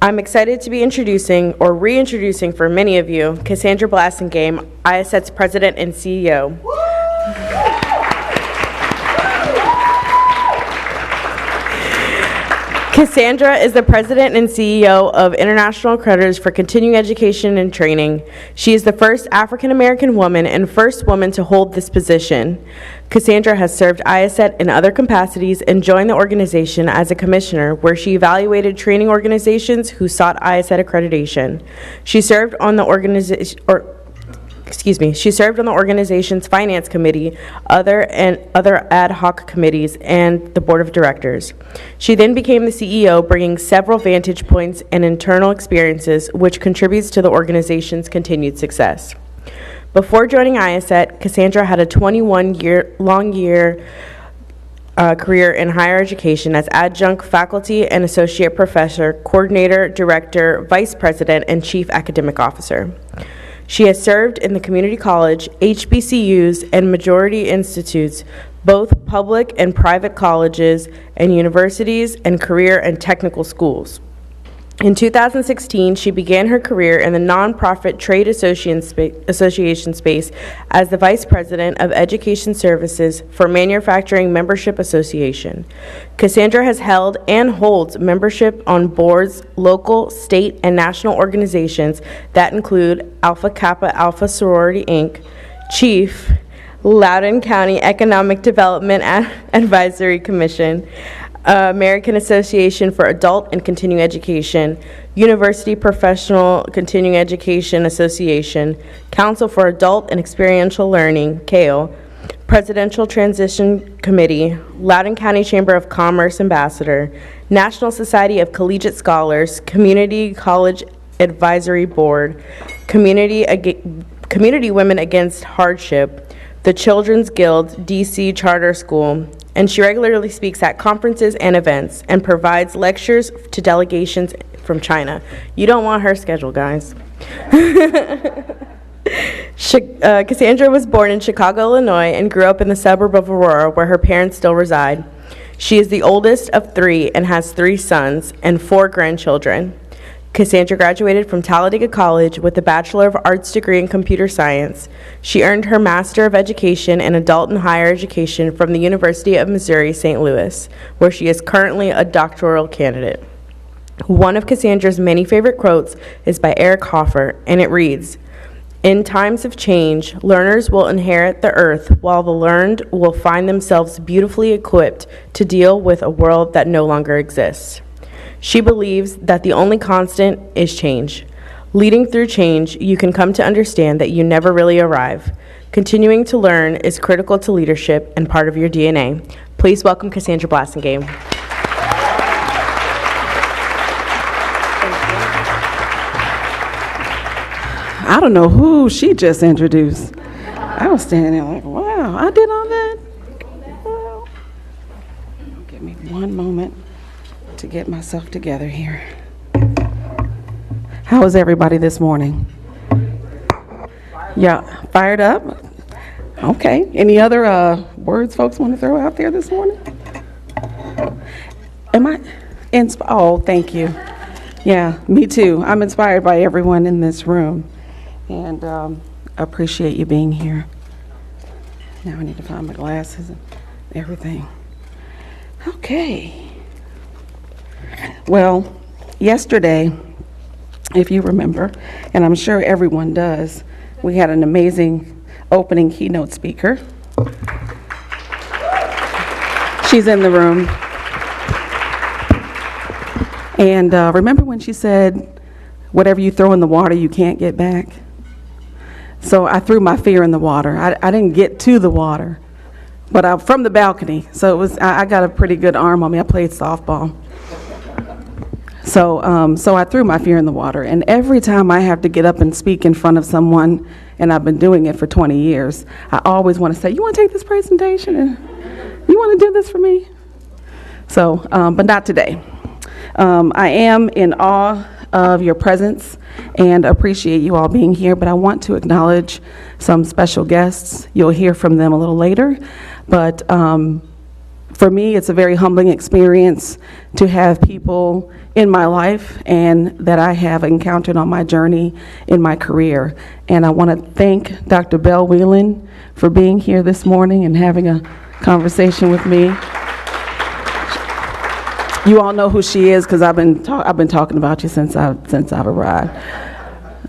I'm excited to be introducing, or reintroducing for many of you, Cassandra Blasingame, IACET's President and CEO. Cassandra is the President and CEO of International Creditors for Continuing Education and Training. She is the first African American woman and first woman to hold this position. Cassandra has served IACET in other capacities and joined the organization as a commissioner, where she evaluated training organizations who sought IACET accreditation. She served on the organization's finance committee, other ad hoc committees, and the board of directors. She then became the CEO, bringing several vantage points and internal experiences, which contributes to the organization's continued success. Before joining IACET, Cassandra had a 21-long career in higher education as adjunct faculty and associate professor, coordinator, director, vice president, and chief academic officer. She has served in the community college, HBCUs, and majority institutes, both public and private colleges and universities, and career and technical schools. In 2016, she began her career in the nonprofit trade association space as the Vice President of Education Services for Manufacturing Membership Association. Cassandra has held and holds membership on boards, local, state, and national organizations that include Alpha Kappa Alpha Sorority, Inc., Chief, Loudoun County Economic Development Advisory Commission, American Association for Adult and Continuing Education, University Professional Continuing Education Association, Council for Adult and Experiential Learning, CAEL, Presidential Transition Committee, Loudoun County Chamber of Commerce Ambassador, National Society of Collegiate Scholars, Community College Advisory Board, Community Women Against Hardship, the Children's Guild, DC Charter School, and she regularly speaks at conferences and events and provides lectures to delegations from China. You don't want her schedule, guys. Cassandra was born in Chicago, Illinois, and grew up in the suburb of Aurora, where her parents still reside. She is the oldest of 3 and has 3 sons and 4 grandchildren. Cassandra graduated from Talladega College with a Bachelor of Arts degree in Computer Science. She earned her Master of Education in Adult and Higher Education from the University of Missouri, St. Louis, where she is currently a doctoral candidate. One of Cassandra's many favorite quotes is by Eric Hoffer, and it reads, "In times of change, learners will inherit the earth, while the learned will find themselves beautifully equipped to deal with a world that no longer exists." She believes that the only constant is change. Leading through change, you can come to understand that you never really arrive. Continuing to learn is critical to leadership and part of your DNA. Please welcome Cassandra Blasingame. I don't know who she just introduced. I was standing there like, wow, I did all that? Wow. Give me one moment to get myself together here. How is everybody this morning? Yeah, fired up? Okay. Any other words folks want to throw out there this morning? Am I oh, thank you. Yeah, me too. I'm inspired by everyone in this room, and appreciate you being here. Now I need to find my glasses and everything. Okay. Well, yesterday, if you remember, and I'm sure everyone does, we had an amazing opening keynote speaker. She's in the room. And remember when she said, whatever you throw in the water, you can't get back? So I threw my fear in the water. I didn't get to the water, but I'm from the balcony. So it was. I got a pretty good arm on me. I played softball. So I threw my fear in the water. And every time I have to get up and speak in front of someone, and I've been doing it for 20 years, I always want to say, you want to take this presentation? And you want to do this for me? So, but not today. I am in awe of your presence and appreciate you all being here, but I want to acknowledge some special guests. You'll hear from them a little later, but For me, it's a very humbling experience to have people in my life and that I have encountered on my journey in my career. And I want to thank Dr. Belle Whelan for being here this morning and having a conversation with me. You all know who she is because I've been talking about you since I've arrived.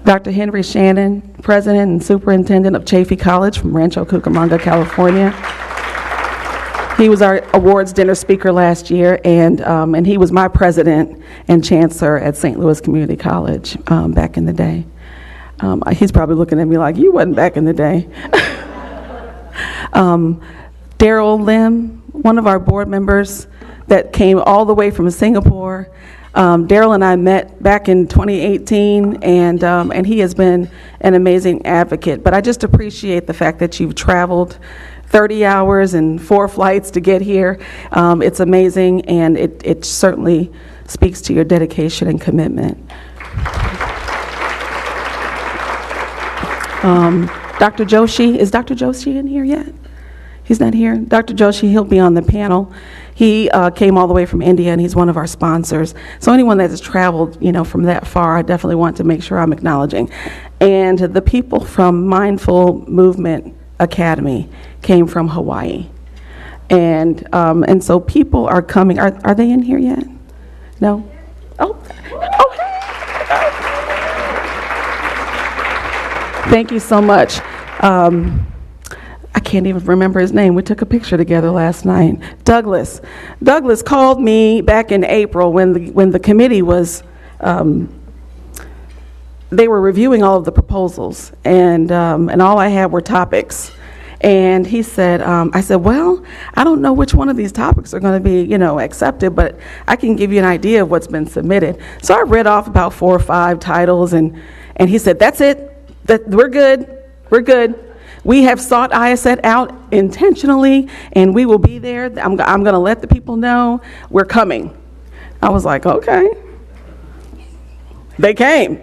Dr. Henry Shannon, President and Superintendent of Chaffey College from Rancho Cucamonga, California. He was our awards dinner speaker last year, and he was my president and chancellor at St. Louis Community College back in the day. He's probably looking at me like, you wasn't back in the day. Daryl Lim, one of our board members that came all the way from Singapore. Daryl and I met back in 2018, and he has been an amazing advocate. But I just appreciate the fact that you've traveled 30 hours and 4 flights to get here. It's amazing, and it certainly speaks to your dedication and commitment. Dr. Joshi, is Dr. Joshi in here yet? He's not here. Dr. Joshi, he'll be on the panel. He came all the way from India, and he's one of our sponsors. So anyone that has traveled, from that far, I definitely want to make sure I'm acknowledging. And the people from Mindful Movement Academy came from Hawaii. And so people are coming. Are they in here yet? No? Oh, hey. Thank you so much. I can't even remember his name. We took a picture together last night. Douglas called me back in April when the committee was, they were reviewing all of the proposals, and all I had were topics. And he said, I said, well, I don't know which one of these topics are going to be, accepted, but I can give you an idea of what's been submitted. So I read off about 4 or 5 titles, and he said, that's it. We're good. We have sought IACET out intentionally, and we will be there. I'm going to let the people know we're coming. I was like, okay. They came.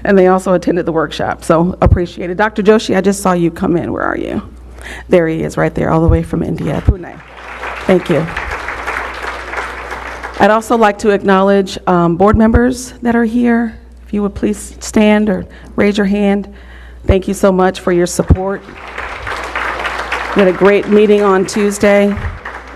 And they also attended the workshop, so appreciate it. Dr. Joshi, I just saw you come in. Where are you? There he is, right there, all the way from India, Pune. Thank you. I'd also like to acknowledge board members that are here. If you would please stand or raise your hand. Thank you so much for your support. We had a great meeting on Tuesday.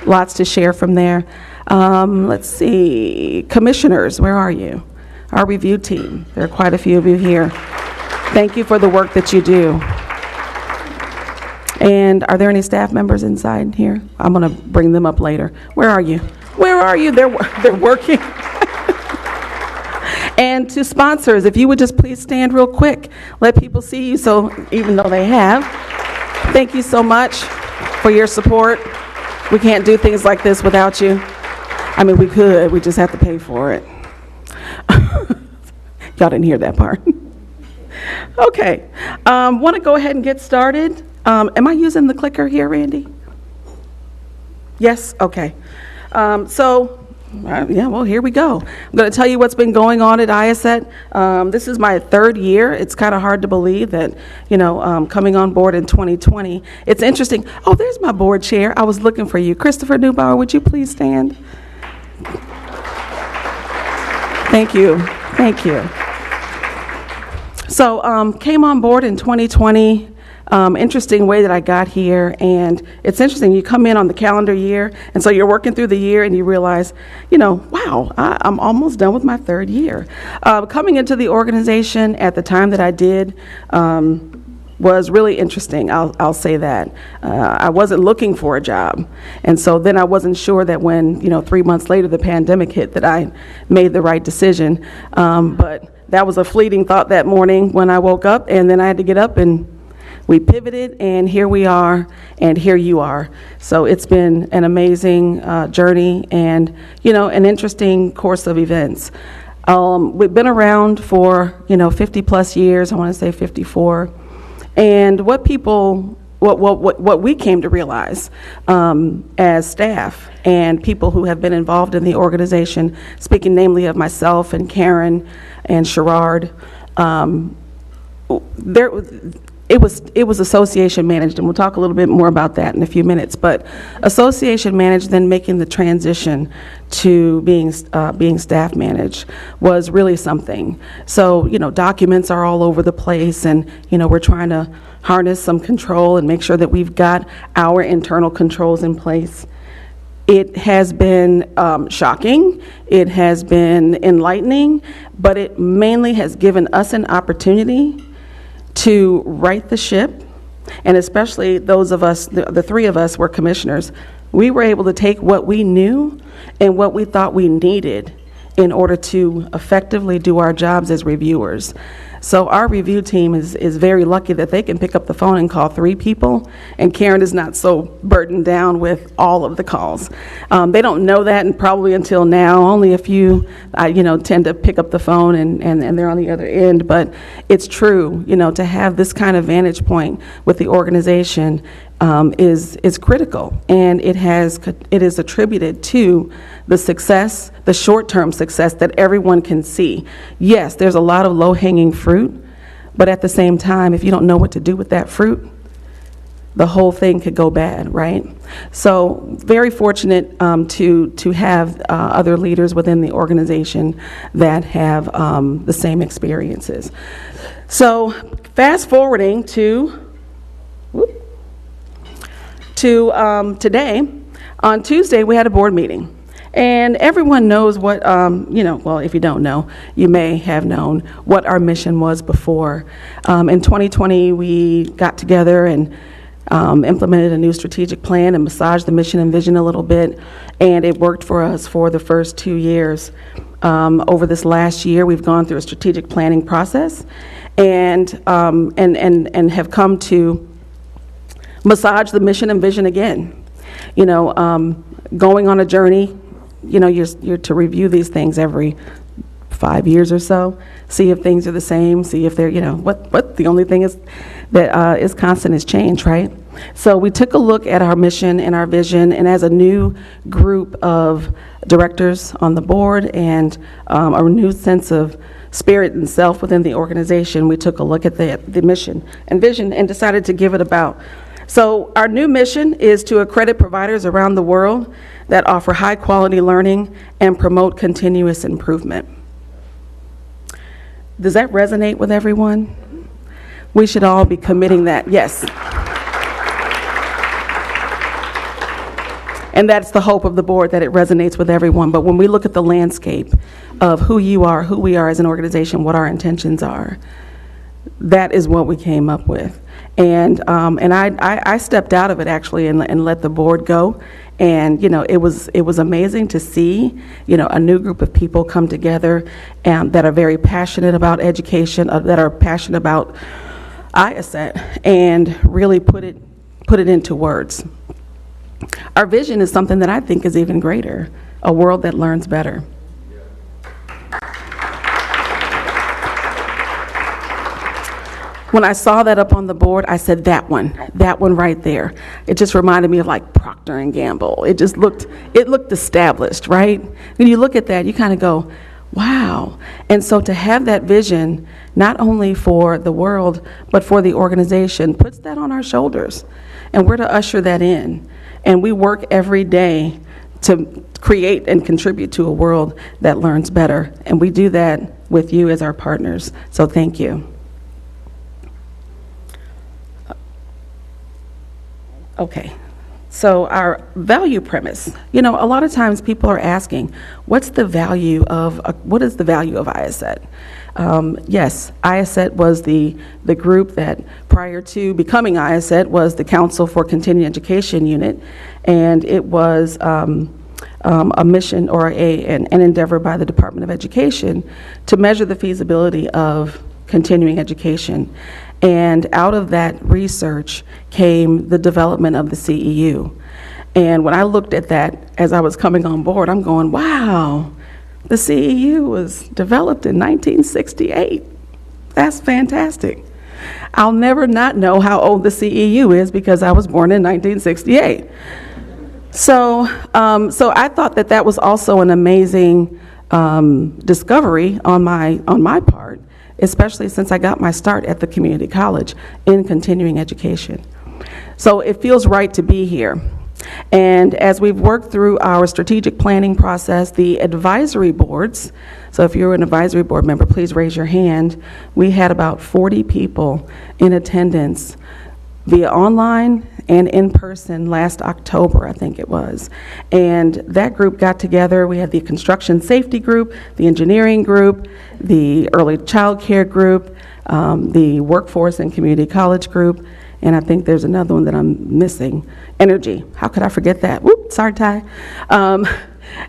Lots to share from there. Let's see. Commissioners, where are you? Our review team. There are quite a few of you here. Thank you for the work that you do. And are there any staff members inside here? I'm going to bring them up later. Where are you? Where are you? They're working. And to sponsors, if you would just please stand real quick, let people see you, so even though they have. Thank you so much for your support. We can't do things like this without you. I mean, we could, we just have to pay for it. Y'all didn't hear that part. Okay, want to go ahead and get started. Am I using the clicker here, Randy? Yes, okay. Yeah, well, here we go. I'm going to tell you what's been going on at IACET. This is my 3rd year. It's kind of hard to believe that, coming on board in 2020. It's interesting. Oh, there's my board chair. I was looking for you. Christopher Neubauer, would you please stand? Thank you. Thank you. So, came on board in 2020. Interesting way that I got here, and it's interesting, you come in on the calendar year, and so you're working through the year and you realize, wow, I'm almost done with my 3rd year. Coming into the organization at the time that I did was really interesting, I'll say that. I wasn't looking for a job, and so then I wasn't sure that when, 3 months later the pandemic hit that I made the right decision, but that was a fleeting thought that morning when I woke up, and then I had to get up and we pivoted, and here we are, and here you are. So it's been an amazing journey and, an interesting course of events. We've been around for, 50 plus years, I want to say 54. And what we came to realize as staff and people who have been involved in the organization, speaking namely of myself and Karen and Sherrard, it was association managed, and we'll talk a little bit more about that in a few minutes. But association managed, then making the transition to being staff managed was really something. So, documents are all over the place, and we're trying to harness some control and make sure that we've got our internal controls in place. It has been shocking, it has been enlightening, but it mainly has given us an opportunity to right the ship, and especially those of us, the three of us were commissioners. We were able to take what we knew and what we thought we needed in order to effectively do our jobs as reviewers. So our review team is very lucky that they can pick up the phone and call 3 people, and Karen is not so burdened down with all of the calls. They don't know that, and probably until now, only a few, tend to pick up the phone and they're on the other end. But it's true, to have this kind of vantage point with the organization is critical, and it is attributed to the success, the short-term success that everyone can see. Yes, there's a lot of low-hanging fruit, but at the same time, if you don't know what to do with that fruit, the whole thing could go bad, right? So very fortunate to have other leaders within the organization that have the same experiences. So fast forwarding to today, on Tuesday, we had a board meeting. And everyone knows what, well, if you don't know, you may have known what our mission was before. In 2020, we got together and implemented a new strategic plan and massaged the mission and vision a little bit, and it worked for us for the first 2 years. Over this last year, we've gone through a strategic planning process and have come to massage the mission and vision again. Going on a journey, you're to review these things every 5 years or so, see if things are the same, see if they're, what the only thing is that is constant is change, right? So we took a look at our mission and our vision, and as a new group of directors on the board and a new sense of spirit and self within the organization, we took a look at the mission and vision and decided to give it a bow. So our new mission is to accredit providers around the world that offer high-quality learning and promote continuous improvement. Does that resonate with everyone? We should all be committing that, yes. And that's the hope of the board, that it resonates with everyone. But when we look at the landscape of who you are, who we are as an organization, what our intentions are, that is what we came up with. And I stepped out of it actually and let the board go. And it was amazing to see a new group of people come together that are very passionate about education, that are passionate about IACET, and really put it into words. Our vision is something that I think is even greater: a world that learns better. When I saw that up on the board, I said, that one right there. It just reminded me of like Procter and Gamble. It looked established, right? When you look at that, you kind of go, wow. And so to have that vision, not only for the world, but for the organization, puts that on our shoulders. And we're to usher that in. And we work every day to create and contribute to a world that learns better. And we do that with you as our partners. So thank you. Okay, so our value premise. A lot of times people are asking, what is the value of IACET? Yes, IACET was the group that, prior to becoming IACET, was the Council for Continuing Education Unit, and it was a mission or an endeavor by the Department of Education to measure the feasibility of continuing education. And out of that research came the development of the CEU. And when I looked at that as I was coming on board, I'm going, wow, the CEU was developed in 1968. That's fantastic. I'll never not know how old the CEU is because I was born in 1968. So I thought that was also an amazing discovery on my part, especially since I got my start at the community college in continuing education. So it feels right to be here. And as we've worked through our strategic planning process, the advisory boards, so if you're an advisory board member, please raise your hand. We had about 40 people in attendance via online and in person last October, I think it was. And that group got together. We had the construction safety group, the engineering group, the early child care group, the workforce and community college group, and I think there's another one that I'm missing, energy. How could I forget that? Whoop, sorry, Ty.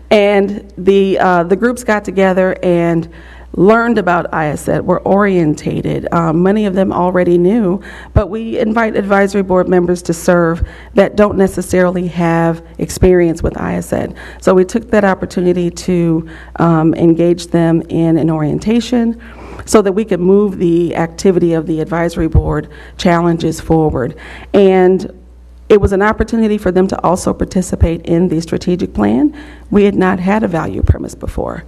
And the groups got together and learned about IACET, were orientated. Many of them already knew, but we invite advisory board members to serve that don't necessarily have experience with IACET. So we took that opportunity to engage them in an orientation so that we could move the activity of the advisory board challenges forward. And it was an opportunity for them to also participate in the strategic plan. We had not had a value premise before.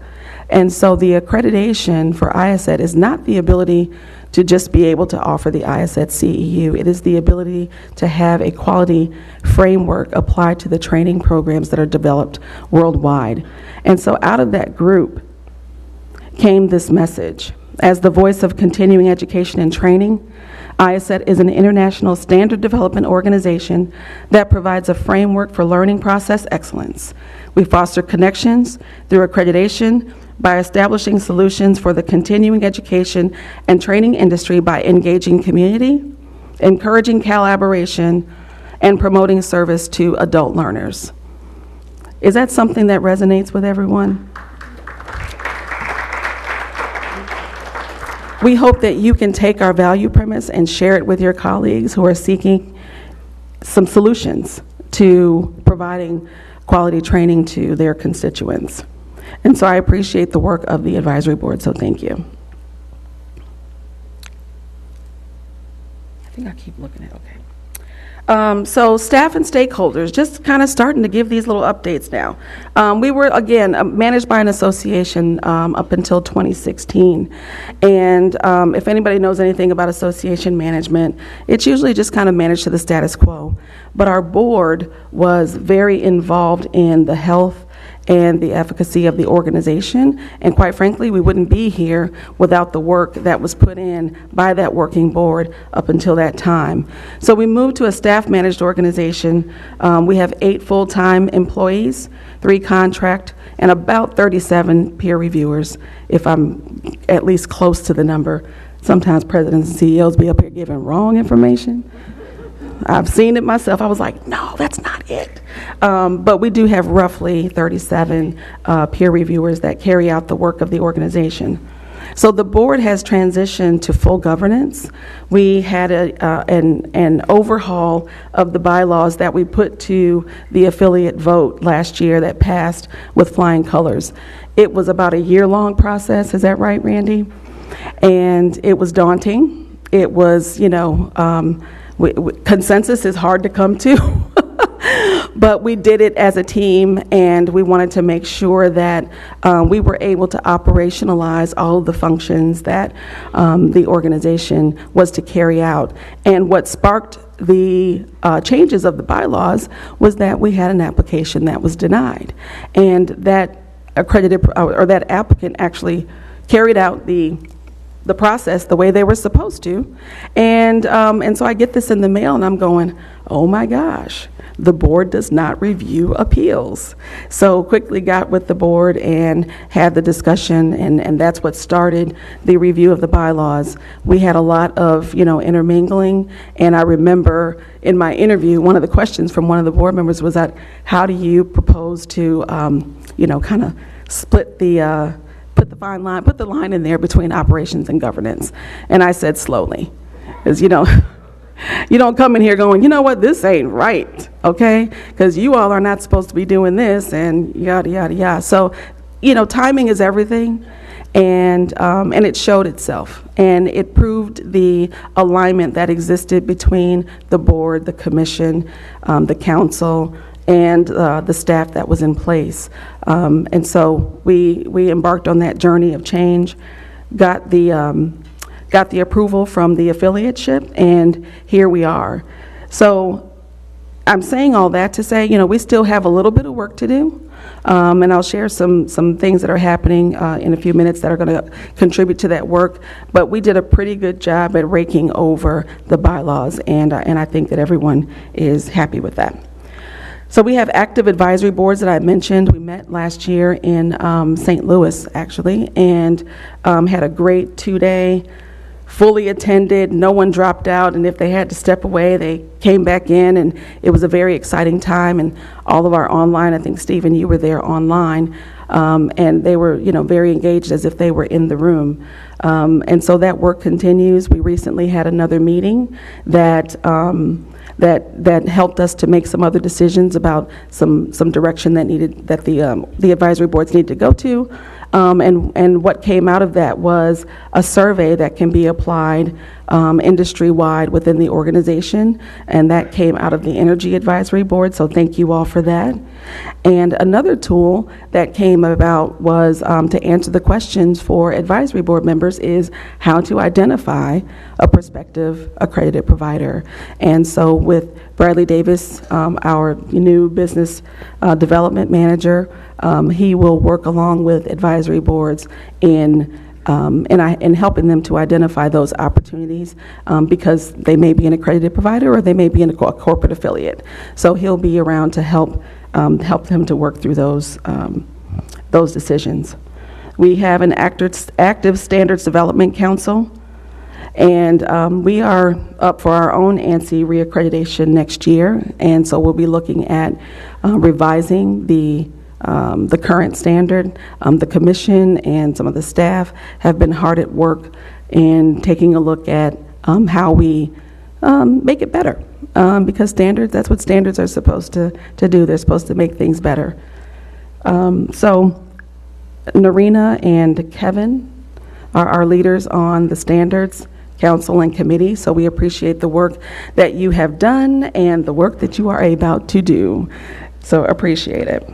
And so the accreditation for IACET is not the ability to just be able to offer the IACET CEU. It is the ability to have a quality framework applied to the training programs that are developed worldwide. And so out of that group came this message. As the voice of continuing education and training, IACET is an international standard development organization that provides a framework for learning process excellence. We foster connections through accreditation by establishing solutions for the continuing education and training industry by engaging community, encouraging collaboration, and promoting service to adult learners. Is that something that resonates with everyone? We hope that you can take our value premise and share it with your colleagues who are seeking some solutions to providing quality training to their constituents. And so I appreciate the work of the advisory board, so thank you. I think I keep looking at, okay. So staff and stakeholders, just kind of starting to give these little updates now. We were, again, managed by an association up until 2016. And if anybody knows anything about association management, it's usually just kind of managed to the status quo. But our board was very involved in the health and the efficacy of the organization. And quite frankly, we wouldn't be here without the work that was put in by that working board up until that time. So we moved to a staff-managed organization. We have 8 full-time employees, 3 contract, and about 37 peer reviewers, if I'm at least close to the number. Sometimes presidents and CEOs be up here giving wrong information. I've seen it myself. I was like, no, that's not it. But we do have roughly 37 peer reviewers that carry out the work of the organization. So the board has transitioned to full governance. We had an overhaul of the bylaws that we put to the affiliate vote last year that passed with flying colors. It was about a year-long process. Is that right, Randy? And it was daunting. It was, consensus is hard to come to, but we did it as a team, and we wanted to make sure that we were able to operationalize all of the functions that the organization was to carry out. And what sparked the changes of the bylaws was that we had an application that was denied, and that accredited or that applicant actually carried out the process the way they were supposed to. And so I get this in the mail and I'm going, oh my gosh, the board does not review appeals. So quickly got with the board and had the discussion, and that's what started the review of the bylaws. We had a lot of, intermingling, and I remember in my interview, one of the questions from one of the board members was that, how do you propose to, kind of split the, put the line in there between operations and governance? And I said slowly, because you don't come in here going, you know what, this ain't right, okay? Because you all are not supposed to be doing this, and yada, yada, yada. So, timing is everything, and it showed itself. And it proved the alignment that existed between the board, the commission, the council, and the staff that was in place. And so we embarked on that journey of change, got the got the approval from the affiliateship, and here we are. So I'm saying all that to say, we still have a little bit of work to do, and I'll share some things that are happening in a few minutes that are going to contribute to that work. But we did a pretty good job at raking over the bylaws, and I think that everyone is happy with that. So we have active advisory boards that I mentioned. We met last year in St. Louis, actually, and had a great 2-day, fully attended, no one dropped out, and if they had to step away, they came back in, and it was a very exciting time. And all of our online, I think, Stephen, you were there online, and they were, very engaged as if they were in the room. And so that work continues. We recently had another meeting that helped us to make some other decisions about some direction that the advisory boards need to go to. And what came out of that was a survey that can be applied industry-wide within the organization, and that came out of the Energy Advisory Board, so thank you all for that. And another tool that came about was to answer the questions for advisory board members is how to identify a prospective accredited provider. And so with Bradley Davis, our new business development manager, he will work along with advisory boards in helping them to identify those opportunities because they may be an accredited provider or they may be in a corporate affiliate. So he'll be around to help them to work through those decisions. We have an active Standards Development Council, and we are up for our own ANSI reaccreditation next year, and so we'll be looking at revising the current standard. The commission and some of the staff have been hard at work in taking a look at how we make it better. Because standards, that's what standards are supposed to do. They're supposed to make things better. So Narina and Kevin are our leaders on the Standards Council and Committee, so we appreciate the work that you have done and the work that you are about to do. So appreciate it.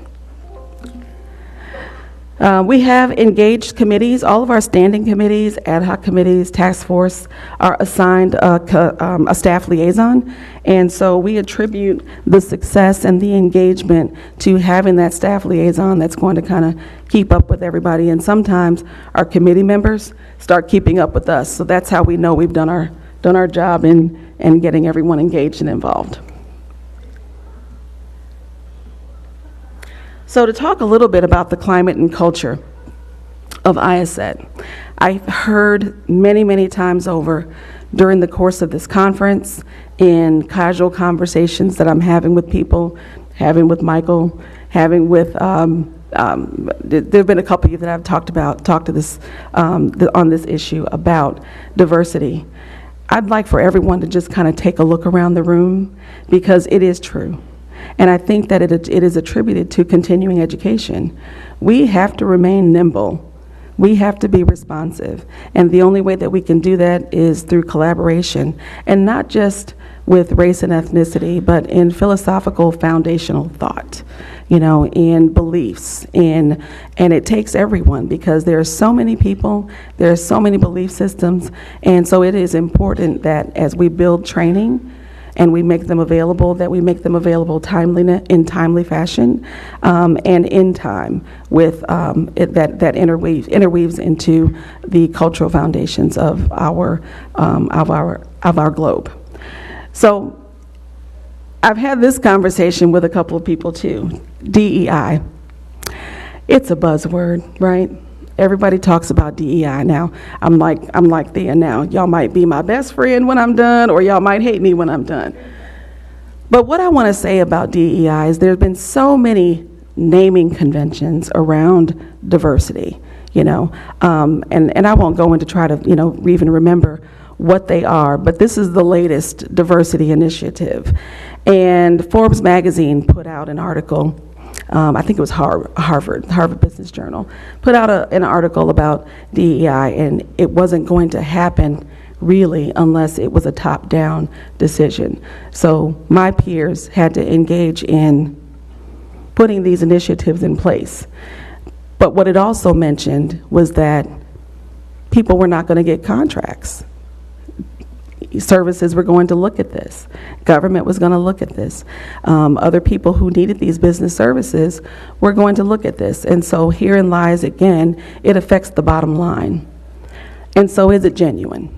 We have engaged committees. All of our standing committees, ad hoc committees, task force are assigned a staff liaison. And so we attribute the success and the engagement to having that staff liaison that's going to kind of keep up with everybody. And sometimes our committee members start keeping up with us. So that's how we know we've done our job in getting everyone engaged and involved. So to talk a little bit about the climate and culture of IACET, I've heard many, many times over during the course of this conference in casual conversations that I'm having with people, having with Michael, having with, there have been a couple of you that I've talked to this, on this issue about diversity. I'd like for everyone to just kind of take a look around the room because it is true. And I think that it is attributed to continuing education. We have to remain nimble. We have to be responsive. And the only way that we can do that is through collaboration, and not just with race and ethnicity, but in philosophical foundational thought, in beliefs. And it takes everyone because there are so many people, there are so many belief systems, and so it is important that as we build training, and we make them available, that we make them available in timely fashion, and in time with that interweaves into the cultural foundations of our globe. So I've had this conversation with a couple of people too. DEI, it's a buzzword, right? Everybody talks about DEI now. I'm like Thea now. Y'all might be my best friend when I'm done, or y'all might hate me when I'm done. But what I want to say about DEI is there's been so many naming conventions around diversity, and I won't go into try to, even remember what they are, but this is the latest diversity initiative. And Forbes magazine put out an article, I think it was Harvard Business Journal, put out an article about DEI, and it wasn't going to happen really unless it was a top-down decision. So my peers had to engage in putting these initiatives in place. But what it also mentioned was that people were not going to get contracts. Services were going to look at this. Government was going to look at this. Other people who needed these business services were going to look at this. And so herein lies, again, it affects the bottom line. And so is it genuine?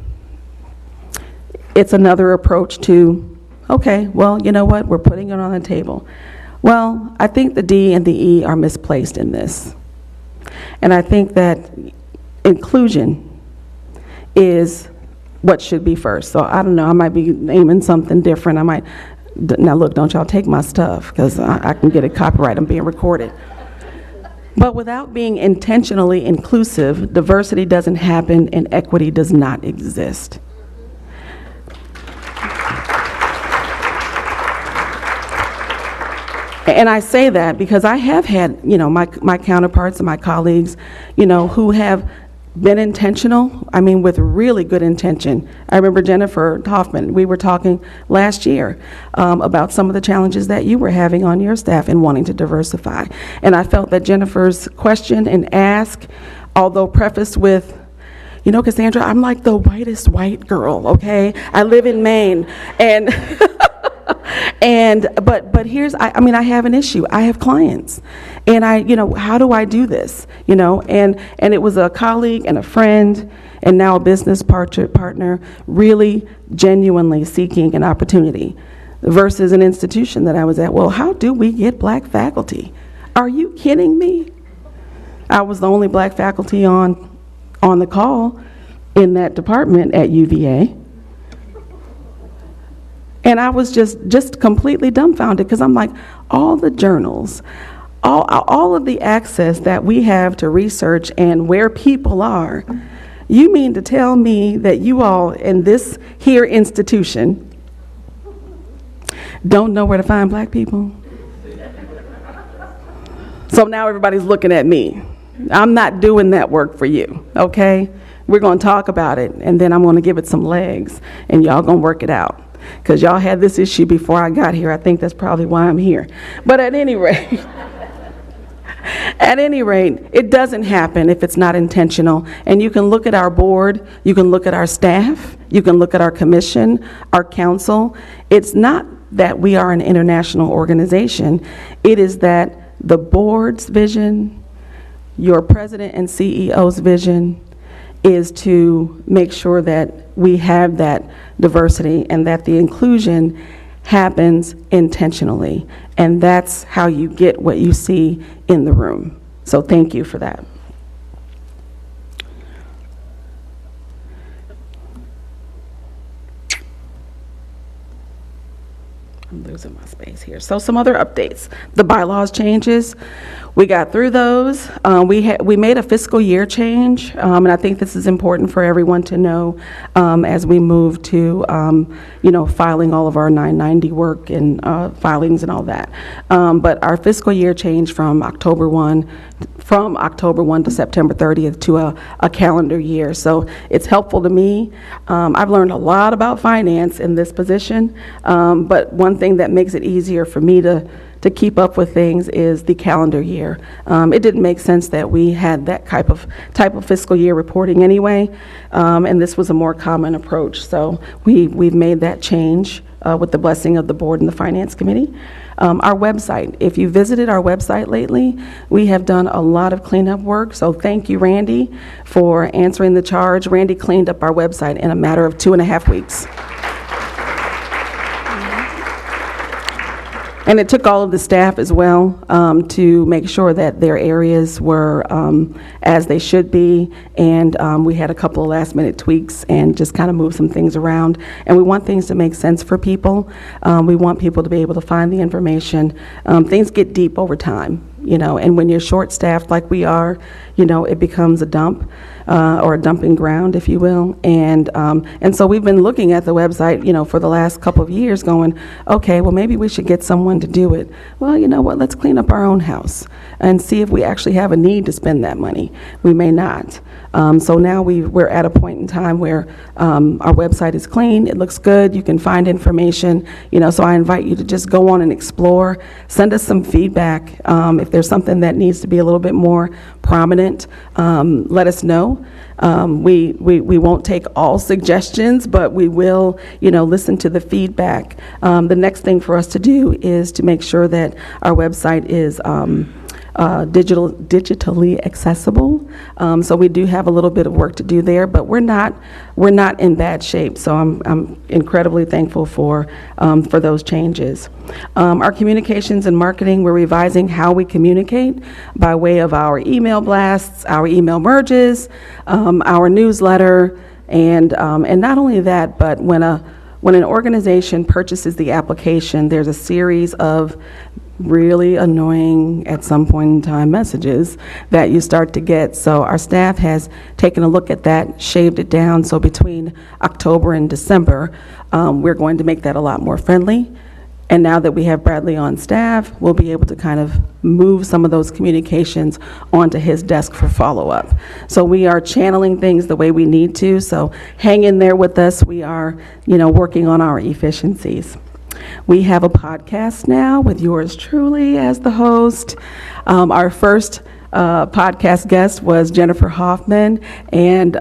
It's another approach to, okay, well, you know what? We're putting it on the table. Well, I think the D and the E are misplaced in this. And I think that inclusion is what should be first. So I don't know, I might be naming something different. I might, now look, don't y'all take my stuff, because I can get it copyright. I'm being recorded. But without being intentionally inclusive, diversity doesn't happen and equity does not exist. And I say that because I have had, my counterparts and my colleagues, who have been intentional, with really good intention. I remember Jennifer Hoffman, we were talking last year about some of the challenges that you were having on your staff in wanting to diversify. And I felt that Jennifer's question and ask, although prefaced with, Cassandra, I'm like the whitest white girl, okay? I live in Maine, and but here's, I have an issue. I have clients, and how do I do this? And it was a colleague and a friend and now a business partner really genuinely seeking an opportunity versus an institution that I was at. Well, how do we get black faculty? Are you kidding me? I was the only black faculty on the call in that department at UVA. And I was just completely dumbfounded, because I'm like, all the journals, all of the access that we have to research and where people are, you mean to tell me that you all in this here institution don't know where to find black people? So now everybody's looking at me. I'm not doing that work for you, okay? We're going to talk about it, and then I'm going to give it some legs, and y'all going to work it out. Because y'all had this issue before I got here. I think that's probably why I'm here. But at any rate, it doesn't happen if it's not intentional. And you can look at our board, you can look at our staff, you can look at our commission, our council. It's not that we are an international organization. It is that the board's vision, your president and CEO's vision, is to make sure that we have that diversity and that the inclusion happens intentionally. And that's how you get what you see in the room. So thank you for that. I'm losing my space here. So some other updates. The bylaws changes, we got through those. We made a fiscal year change, and I think this is important for everyone to know as we move to, filing all of our 990 work and filings and all that. But our fiscal year changed from October 1 to September 30th to a calendar year. So it's helpful to me. I've learned a lot about finance in this position, but one thing that makes it easier for me to keep up with things is the calendar year. It didn't make sense that we had that type of fiscal year reporting anyway, and this was a more common approach. So we've made that change with the blessing of the board and the finance committee. Our website, if you visited our website lately, we have done a lot of cleanup work. So thank you, Randy, for answering the charge. Randy cleaned up our website in a matter of 2.5 weeks. And it took all of the staff as well to make sure that their areas were as they should be. And we had a couple of last minute tweaks and just kind of moved some things around. And we want things to make sense for people. We want people to be able to find the information. Things get deep over time, and when you're short-staffed like we are, it becomes a dump. Or a dumping ground, if you will. And so we've been looking at the website, for the last couple of years going, okay, well, maybe we should get someone to do it. Well, you know what, let's clean up our own house and see if we actually have a need to spend that money. We may not. So now we're at a point in time where our website is clean, it looks good, you can find information, so I invite you to just go on and explore, send us some feedback. If there's something that needs to be a little bit more prominent, let us know. know. We won't take all suggestions, but we will, listen to the feedback. The next thing for us to do is to make sure that our website is digitally accessible. So we do have a little bit of work to do there, but we're not in bad shape. So I'm incredibly thankful for those changes. Our communications and marketing, we're revising how we communicate by way of our email blasts, our email merges, our newsletter, and not only that, but when an organization purchases the application, there's a series of really annoying, at some point in time, messages that you start to get. So our staff has taken a look at that, shaved it down. So between October and December, we're going to make that a lot more friendly. And now that we have Bradley on staff, we'll be able to kind of move some of those communications onto his desk for follow-up. So we are channeling things the way we need to. So hang in there with us. We are, working on our efficiencies. We have a podcast now with yours truly as the host. Our first podcast guest was Jennifer Hoffman, and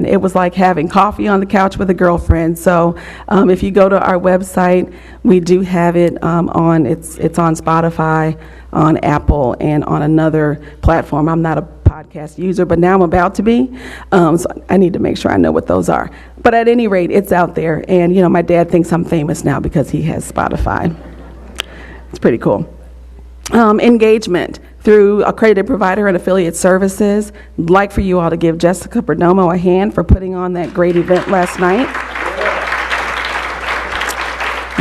it was like having coffee on the couch with a girlfriend. So if you go to our website, we do have it it's on Spotify, on Apple, and on another platform. I'm not a podcast user, but now I'm about to be, so I need to make sure I know what those are. But at any rate, it's out there, and my dad thinks I'm famous now because he has Spotify. It's pretty cool. Engagement through accredited provider and affiliate services. I'd like for you all to give Jessica Perdomo a hand for putting on that great event last night.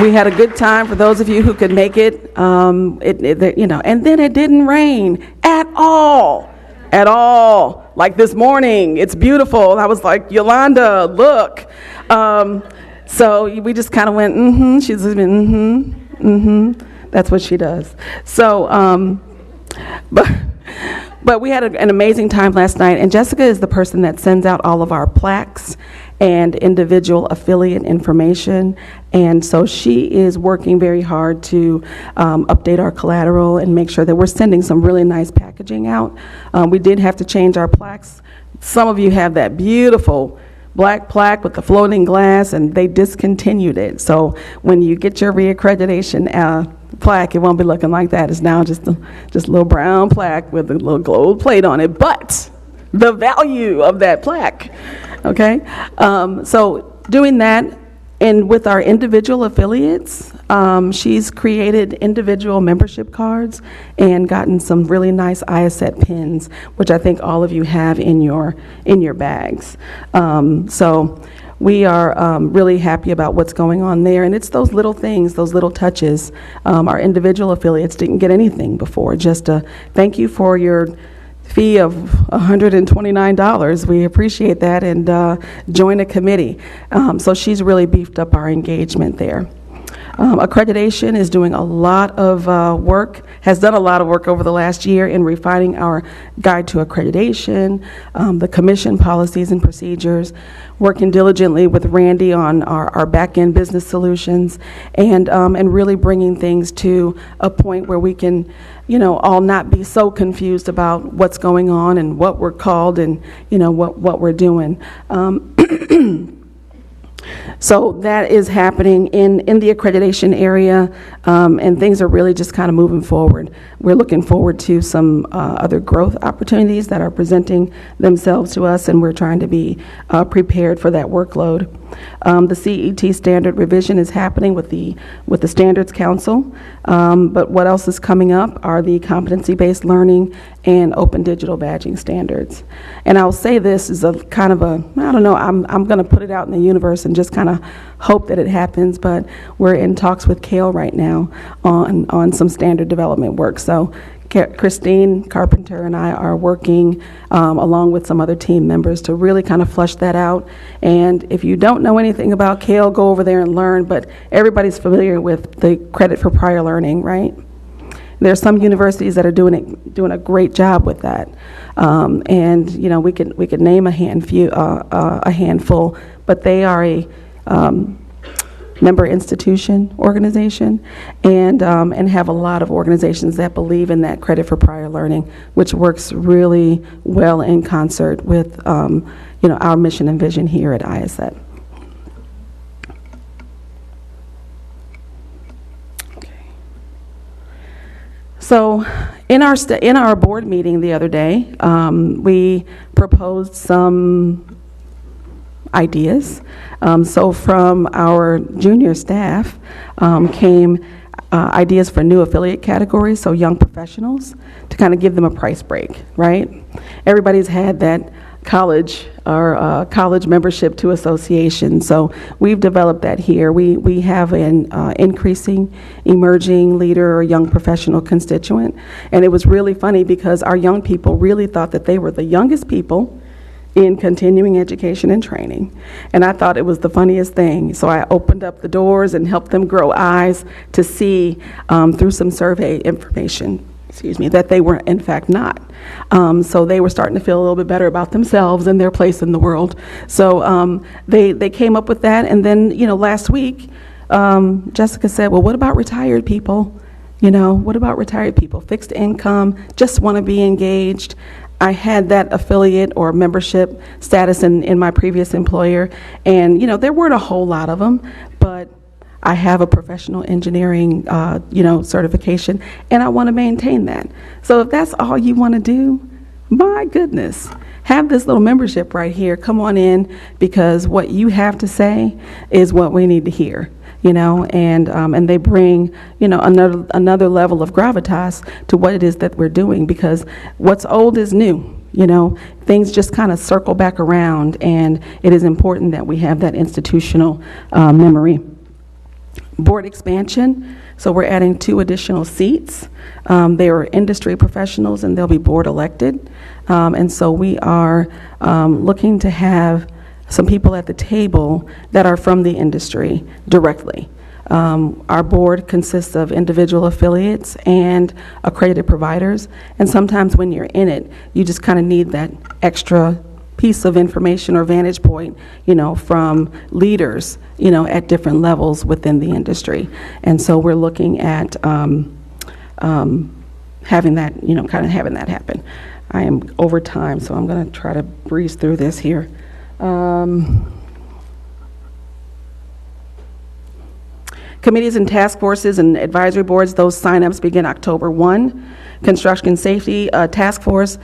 We had a good time for those of you who could make it. And then it didn't rain at all. Like this morning, it's beautiful. I was like, Yolanda, look. So we just kind of went, she's been, That's what she does. So, but we had an amazing time last night, and Jessica is the person that sends out all of our plaques and individual affiliate information, and so she is working very hard to update our collateral and make sure that we're sending some really nice packaging out. We did have to change our plaques. Some of you have that beautiful black plaque with the floating glass, and they discontinued it. So when you get your reaccreditation plaque, it won't be looking like that. It's now just a little brown plaque with a little gold plate on it, but the value of that plaque, okay? So doing that, and with our individual affiliates, she's created individual membership cards and gotten some really nice IACET pins, which I think all of you have in your bags. So we are really happy about what's going on there, and it's those little things, those little touches. Our individual affiliates didn't get anything before. Just a thank you for your fee of $129. We appreciate that, and join a committee. So she's really beefed up our engagement there. Accreditation is doing a lot of work, has done a lot of work over the last year in refining our guide to accreditation, the commission policies and procedures, working diligently with Randy on our back-end business solutions, and really bringing things to a point where we can, all not be so confused about what's going on and what we're called and, what we're doing. So that is happening in the accreditation area, and things are really just kind of moving forward. We're looking forward to some other growth opportunities that are presenting themselves to us, and we're trying to be prepared for that workload. The CET standard revision is happening with the Standards Council, but what else is coming up are the competency-based learning and open digital badging standards. And I'll say this is a kind of a, I don't know, I'm going to put it out in the universe and just kind of hope that it happens, but we're in talks with Kale right now on some standard development work. So Christine Carpenter and I are working along with some other team members to really kind of flush that out. And if you don't know anything about Kale, go over there and learn, but everybody's familiar with the credit for prior learning, right? There's some universities that are doing a great job with that, and we could name a handful, but they are member institution organization, and have a lot of organizations that believe in that credit for prior learning, which works really well in concert with our mission and vision here at IACET. So in our board meeting the other day, we proposed some ideas. So from our junior staff came ideas for new affiliate categories, so young professionals, to kind of give them a price break, right? Everybody's had that college or college membership to association, so we've developed that here. We have an increasing emerging leader or young professional constituent, and it was really funny because our young people really thought that they were the youngest people in continuing education and training. And I thought it was the funniest thing. So I opened up the doors and helped them grow eyes to see through some survey information, that they were in fact not. So they were starting to feel a little bit better about themselves and their place in the world. So they came up with that. And then, last week, Jessica said, well, what about retired people? What about retired people? Fixed income, just want to be engaged. I had that affiliate or membership status in my previous employer, and there weren't a whole lot of them, but I have a professional engineering certification, and I want to maintain that. So if that's all you want to do, my goodness, have this little membership right here. Come on in, because what you have to say is what we need to hear. And they bring, another level of gravitas to what it is that we're doing, because what's old is new. Things just kind of circle back around, and it is important that we have that institutional memory. Board expansion, so we're adding 2 additional seats. They are industry professionals, and they'll be board elected. And so we are looking to have some people at the table that are from the industry directly. Our board consists of individual affiliates and accredited providers, and sometimes when you're in it, you just kind of need that extra piece of information or vantage point, from leaders, at different levels within the industry. And so we're looking at having that, having that happen. I am over time, so I'm going to try to breeze through this here. Committees and task forces and advisory boards, those sign-ups begin October 1. Construction Safety Task Force,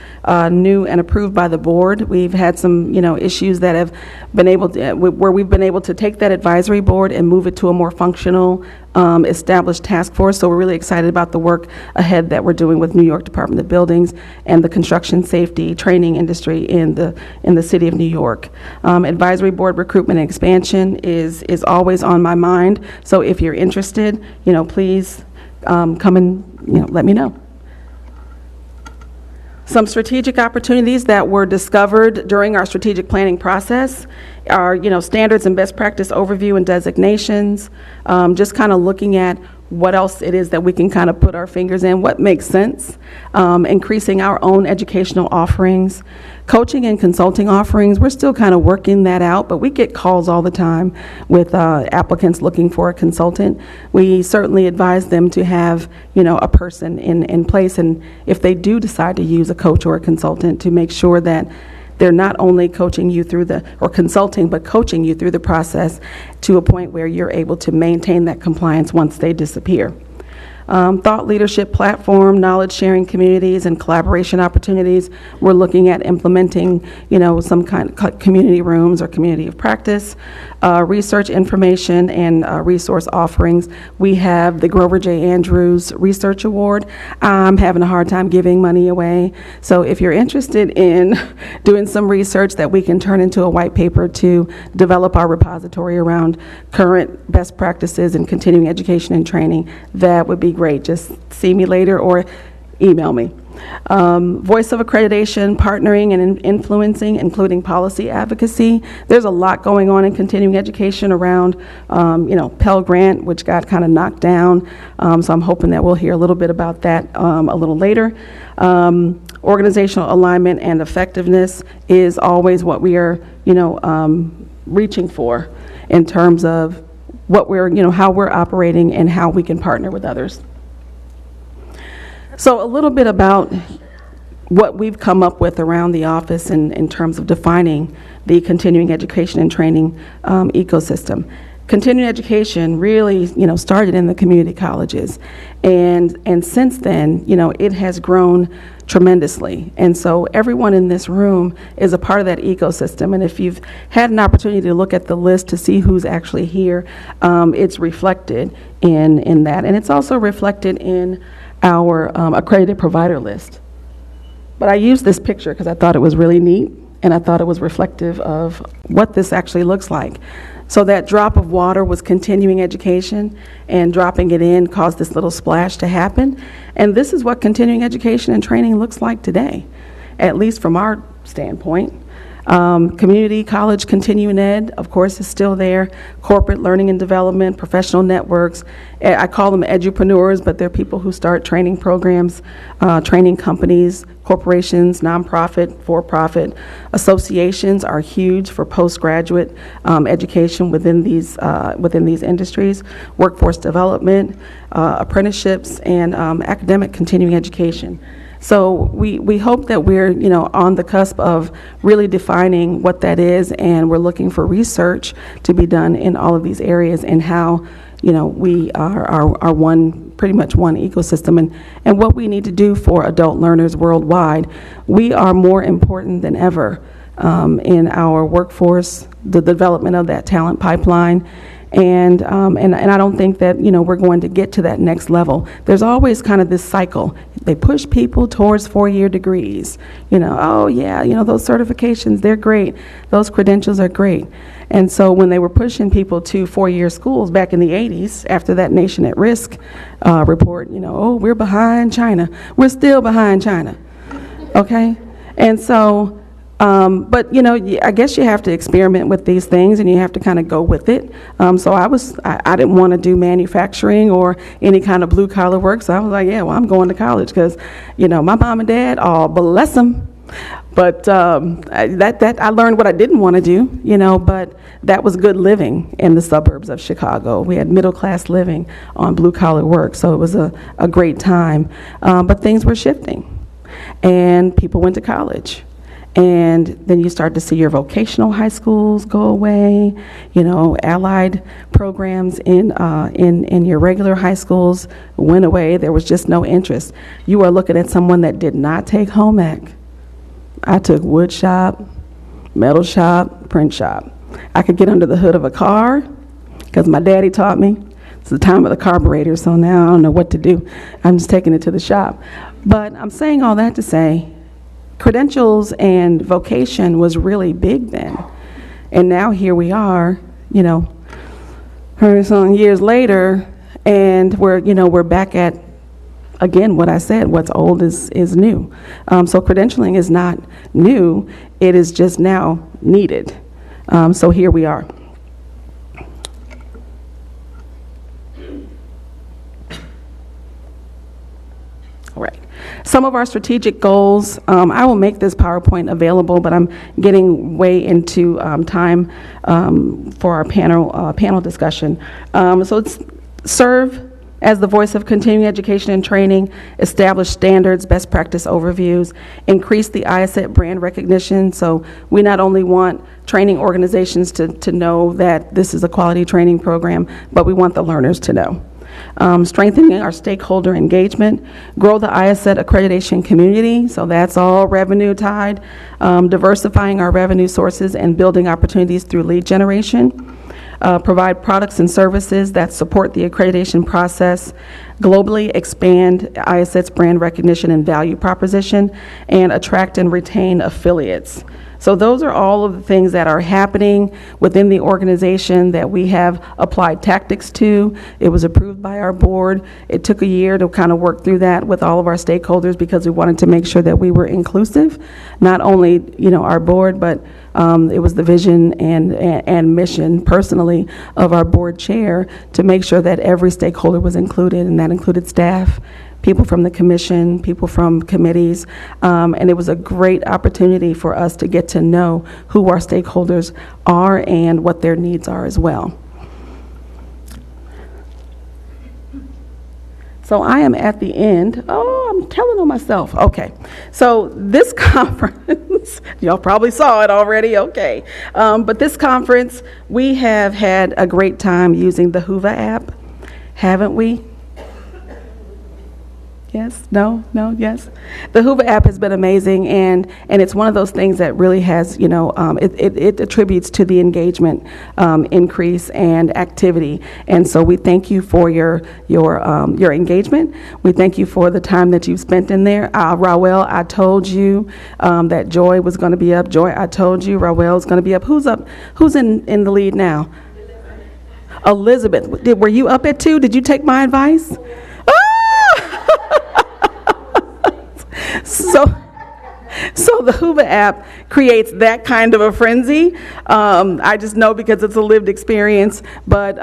new and approved by the board. We've had some, issues that have been able to, where we've been able to take that advisory board and move it to a more functional, established task force. So we're really excited about the work ahead that we're doing with New York Department of Buildings and the construction safety training industry in the city of New York. Advisory board recruitment and expansion is always on my mind. So if you're interested, please come and let me know. Some strategic opportunities that were discovered during our strategic planning process are, standards and best practice overview and designations, just kind of looking at what else it is that we can kind of put our fingers in, what makes sense, increasing our own educational offerings, coaching and consulting offerings. We're still kind of working that out, but we get calls all the time with applicants looking for a consultant. We certainly advise them to have, a person in place, and if they do decide to use a coach or a consultant, to make sure that they're not only coaching you through consulting, but coaching you through the process to a point where you're able to maintain that compliance once they disappear. Thought leadership platform, knowledge sharing communities, and collaboration opportunities. We're looking at implementing, some kind of community rooms or community of practice, research information and resource offerings. We have the Grover J. Andrews Research Award. I'm having a hard time giving money away. So if you're interested in doing some research that we can turn into a white paper to develop our repository around current best practices in continuing education and training, that would be great. Just see me later or email me. Voice of accreditation, partnering and influencing, including policy advocacy. There's a lot going on in continuing education around, Pell Grant, which got kind of knocked down. So I'm hoping that we'll hear a little bit about that a little later. Organizational alignment and effectiveness is always what we are, reaching for in terms of what we're, how we're operating and how we can partner with others. So a little bit about what we've come up with around the office in terms of defining the continuing education and training ecosystem. Continuing education really, started in the community colleges, and since then, it has grown tremendously. And so everyone in this room is a part of that ecosystem. And if you've had an opportunity to look at the list to see who's actually here, it's reflected in that, and it's also reflected in our accredited provider list. But I used this picture because I thought it was really neat, and I thought it was reflective of what this actually looks like. So that drop of water was continuing education, and dropping it in caused this little splash to happen. And this is what continuing education and training looks like today, at least from our standpoint. Community college continuing ed, of course, is still there. Corporate learning and development, professional networks. I call them edupreneurs, but they're people who start training programs, training companies, corporations, nonprofit, for-profit. Associations are huge for postgraduate education within these industries. Workforce development, apprenticeships, and academic continuing education. So we hope that we're, on the cusp of really defining what that is, and we're looking for research to be done in all of these areas and how, we are pretty much one ecosystem, and what we need to do for adult learners worldwide. We are more important than ever in our workforce, the development of that talent pipeline. And I don't think that, we're going to get to that next level. There's always kind of this cycle. They push people towards 4-year degrees. Oh yeah, those certifications, they're great. Those credentials are great. And so when they were pushing people to 4-year schools back in the 80s, after that Nation at Risk report, oh, we're behind China. We're still behind China, okay? And so, but I guess you have to experiment with these things, and you have to kind of go with it. So I didn't want to do manufacturing or any kind of blue collar work. So I was like, yeah, well, I'm going to college because, my mom and dad, oh, bless them. But I learned what I didn't want to do, but that was good living in the suburbs of Chicago. We had middle class living on blue collar work, so it was a great time. But things were shifting, and people went to college. And then you start to see your vocational high schools go away, allied programs in your regular high schools went away. There was just no interest. You are looking at someone that did not take home ec. I took wood shop, metal shop, print shop. I could get under the hood of a car because my daddy taught me. It's the time of the carburetor, so now I don't know what to do. I'm just taking it to the shop. But I'm saying all that to say, credentials and vocation was really big then. And now here we are, 100-some years later, and we're back at, again, what I said, what's old is new. So credentialing is not new, it is just now needed. So here we are. All right. Some of our strategic goals, I will make this PowerPoint available, but I'm getting way into time for our panel discussion. So it's serve as the voice of continuing education and training, establish standards, best practice overviews, increase the IACET brand recognition. So we not only want training organizations to know that this is a quality training program, but we want the learners to know. Strengthening our stakeholder engagement, grow the IACET accreditation community, so that's all revenue tied, diversifying our revenue sources and building opportunities through lead generation, provide products and services that support the accreditation process, globally expand IACET's brand recognition and value proposition, and attract and retain affiliates. So those are all of the things that are happening within the organization that we have applied tactics to. It was approved by our board. It took a year to kind of work through that with all of our stakeholders because we wanted to make sure that we were inclusive, not only our board, but it was the vision and mission personally of our board chair to make sure that every stakeholder was included, and that included staff, people from the commission, people from committees, and it was a great opportunity for us to get to know who our stakeholders are and what their needs are as well. So I am at the end. Oh, I'm telling on myself. Okay. So this conference, y'all probably saw it already. Okay. But this conference, we have had a great time using the Hoover app, haven't we? Yes? No? No? Yes? The Hoover app has been amazing, and it's one of those things that really has, it attributes to the engagement increase and activity. And so we thank you for your engagement. We thank you for the time that you've spent in there. Raquel, I told you that Joy was going to be up. Joy, I told you Raquel is going to be up. Who's up? Who's in the lead now? Elizabeth. Were you up at 2? Did you take my advice? So the Hoover app creates that kind of a frenzy. I just know because it's a lived experience, but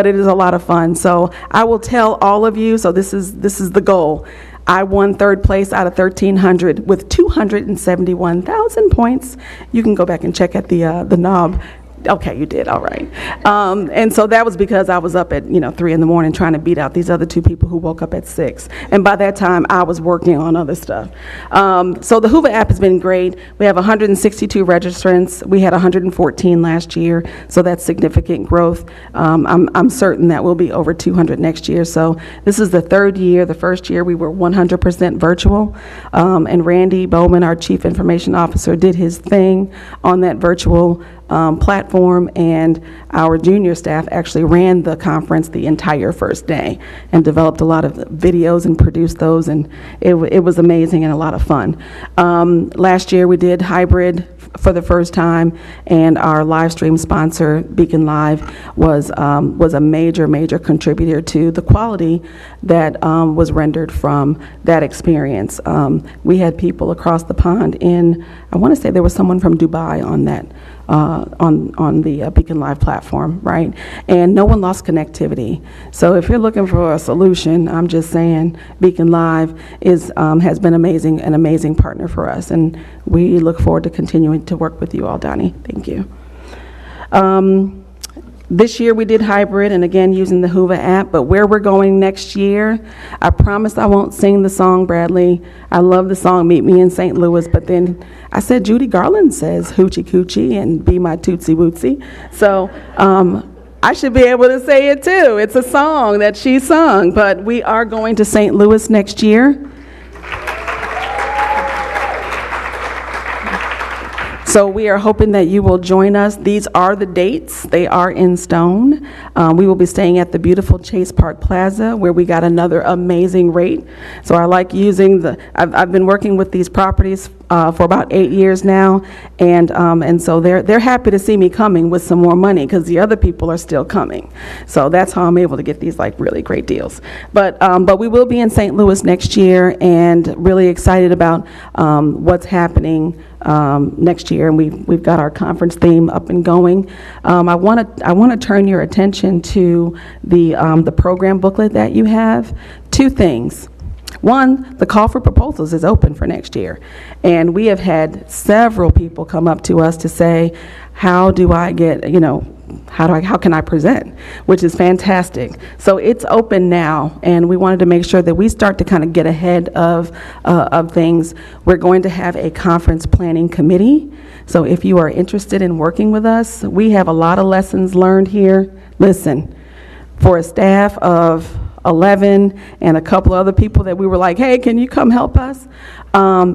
it is a lot of fun. So I will tell all of you. So this is the goal. I won 3rd place out of 1,300 with 271,000 points. You can go back and check at the knob. Okay, you did, all right. And so that was because I was up at 3 in the morning trying to beat out these other 2 people who woke up at 6. And by that time, I was working on other stuff. So the Hoover app has been great. We have 162 registrants. We had 114 last year, so that's significant growth. I'm certain that we'll be over 200 next year. So this is the 3rd year. The first year we were 100% virtual, and Randy Bowman, our Chief Information Officer, did his thing on that virtual platform, and our junior staff actually ran the conference the entire first day and developed a lot of videos and produced those, and it was amazing and a lot of fun. Last year we did hybrid for the first time, and our live stream sponsor, Beacon Live, was a major contributor to the quality that was rendered from that experience. We had people across the pond I want to say there was someone from Dubai on that, on the Beacon Live platform, right? And no one lost connectivity. So if you're looking for a solution, I'm just saying Beacon Live has been an amazing partner for us, and we look forward to continuing to work with you all, Donnie. Thank you. This year we did hybrid, and again using the Hoover app, but where we're going next year, I promise I won't sing the song, Bradley. I love the song Meet Me in St. Louis, but then I said Judy Garland says hoochie coochie and be my tootsie wootsy. So I should be able to say it too. It's a song that she sung, but we are going to St. Louis next year. So we are hoping that you will join us. These are the dates. They are in stone. We will be staying at the beautiful Chase Park Plaza, where we got another amazing rate. So I like using I've been working with these properties for about 8 years now, and so they're happy to see me coming with some more money because the other people are still coming. So that's how I'm able to get these really great deals. But we will be in St. Louis next year, and really excited about what's happening next year, and we've got our conference theme up and going. I want to turn your attention to the program booklet that you have. 2 things. One, the call for proposals is open for next year, and we have had several people come up to us to say, how do I get, how can I present, which is fantastic. So it's open now, and we wanted to make sure that we start to kind of get ahead of things. We're going to have a conference planning committee. So if you are interested in working with us, we have a lot of lessons learned here. Listen, for a staff of 11 and a couple other people that we were like, hey, can you come help us?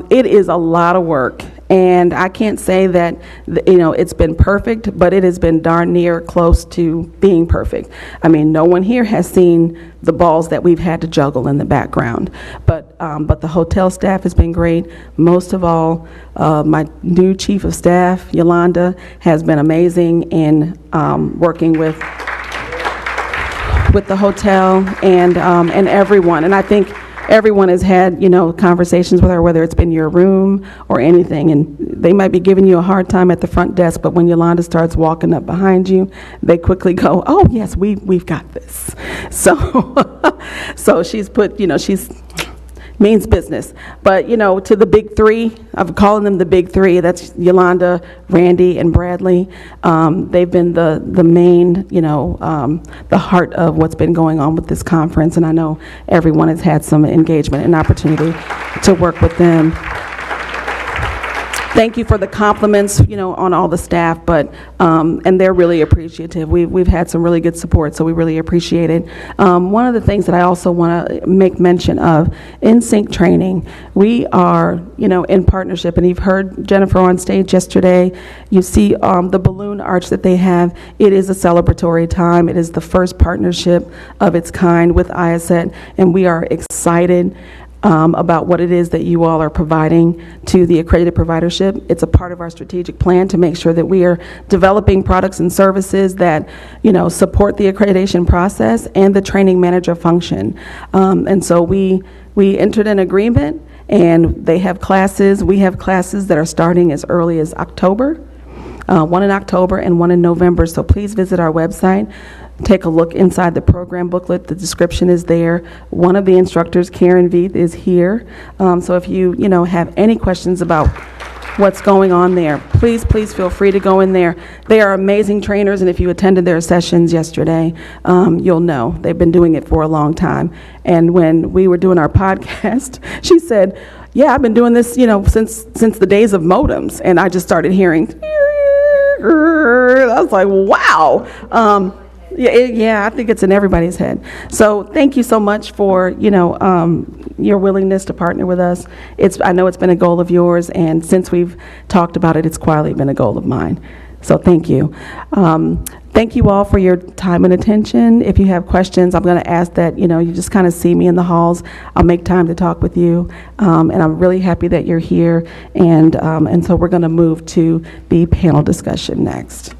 It is a lot of work, and I can't say that it's been perfect, but it has been darn near close to being perfect. I mean, no one here has seen the balls that we've had to juggle in the background, but the hotel staff has been great. Most of all, my new chief of staff, Yolanda, has been amazing in working with the hotel and everyone. And I think everyone has had, conversations with her, whether it's been your room or anything. And they might be giving you a hard time at the front desk, but when Yolanda starts walking up behind you, they quickly go, oh, yes, we've got this. So, so she's put, she's means business. But, to the big three, I'm calling them the big three. That's Yolanda, Randy, and Bradley. They've been the main, the heart of what's been going on with this conference, and I know everyone has had some engagement and opportunity to work with them. Thank you for the compliments, on all the staff, but and they're really appreciative. We've had some really good support, so we really appreciate it. One of the things that I also want to make mention of, in sync training, we are, in partnership, and you've heard Jennifer on stage yesterday. You see the balloon arch that they have. It is a celebratory time. It is the first partnership of its kind with IACET, and we are excited about what it is that you all are providing to the accredited providership. It's a part of our strategic plan to make sure that we are developing products and services that, support the accreditation process and the training manager function. And so we entered an agreement, and they have classes. We have classes that are starting as early as October, one in October and one in November. So please visit our website. Take a look inside the program booklet. The description is there. One of the instructors, Karen Veith, is here. So if you, have any questions about what's going on there, please feel free to go in there. They are amazing trainers, and if you attended their sessions yesterday, you'll know. They've been doing it for a long time. And when we were doing our podcast, she said, yeah, I've been doing this, since the days of modems. And I just started hearing, I was like, wow. Yeah, I think it's in everybody's head. So thank you so much for, your willingness to partner with us. I know it's been a goal of yours, and since we've talked about it, it's quietly been a goal of mine. So thank you. Thank you all for your time and attention. If you have questions, I'm going to ask that, you just kind of see me in the halls. I'll make time to talk with you, and I'm really happy that you're here. And so we're going to move to the panel discussion next.